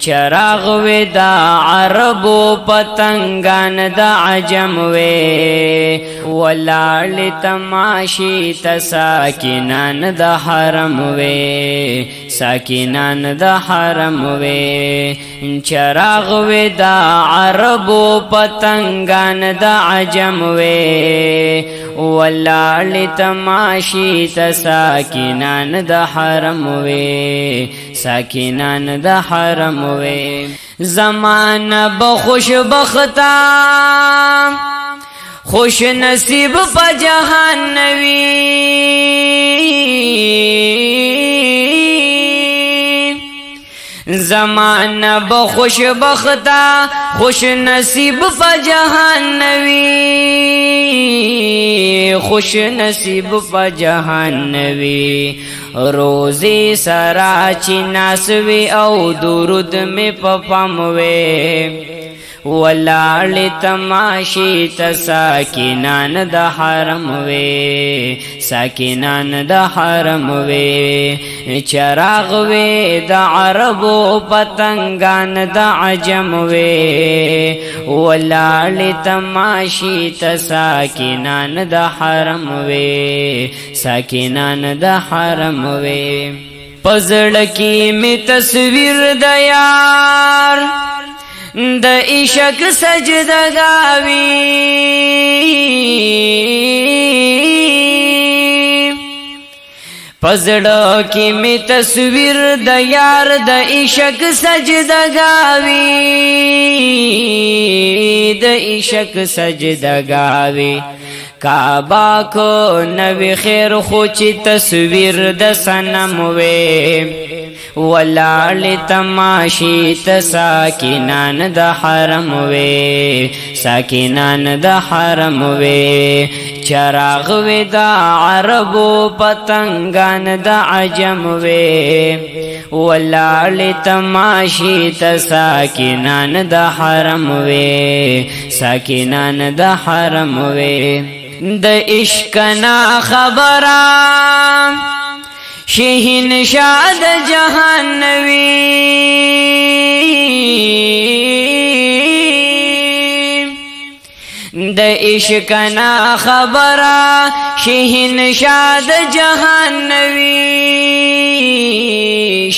چراغ وی دا عربو پتنگان دا عجم وی ولاړ تماشی تساکنان دا حرم وی ساکنان دا حرم وی چراغ وی دا عربو پتنگان دا عجم وی ولاړ تماشی تساکنان دا حرم وی ساکنان دا حرم وی زمانہ بخوش بختا خوش نصیب پا جہان نوی زمانہ بخوش بختا خوش نصیب پا جہان نوی خوش نصیب پا جہان نوی روزی سرا چی ناسوی او درود میں پپاموی ولاړ تماشی تساکنان دا حرم وی ساکنان دا حرم وی چراغ وی دا عربو پتنگان دا عجم وی ولاړ تماشی تساکنان دا حرم وی ساکنان دا حرم وی پزړکی می تصویر د یار د عشق سجدگاوی پزړو کی می تصویر د یار د عشق سجدگاوی د عشق سجدگاوی کعبہ کو نبی خیر خوچی تصویر د صنم وی ولاړ تماشی تساکنان دا حرم وی ساکنان دا حرم وی چراغ وی دا عربو پتنگان دا عجم وی ولاړ تماشی تساکنان دا حرم وی ساکنان دا حرم وی د عشق نا خبرام شہین شاد جہان نوی د عشق نا خبرا شہین شاد جہان نوی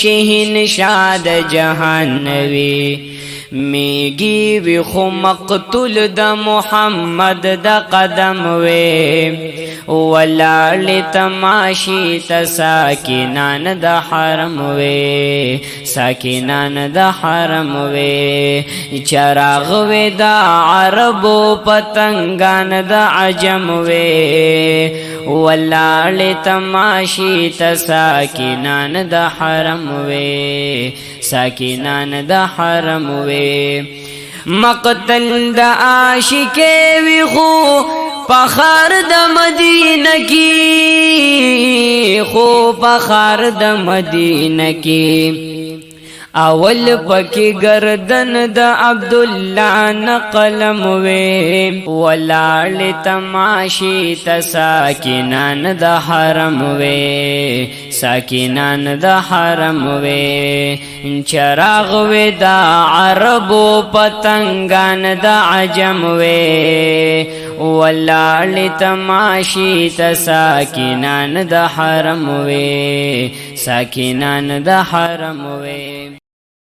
شہین شاد جہان نوی میگی وی خو مقتول دا محمد دا قدم وی ولاړ تماشی تساکنان دا حرم وی ساکنان دا حرم وی چراغ وی دا عربو پتنگان دا عجم وی ولاړ تماشی تساکنان دا حرم وی ساکنان دا حرم وی مقتل دا عاشق وی خو پخار دا مدینہ کی خو پخار دا مدینہ کی اول پکی گردن دا عبداللہ نقلم وی ولاړ تماشی تساکنان دا حرم وی ساکنان دا حرم وی چراغ وی دا عربو پتنگان دا عجم وی ولاړ تماشی تساکنان دا حرم وی ساکنان دا حرم وی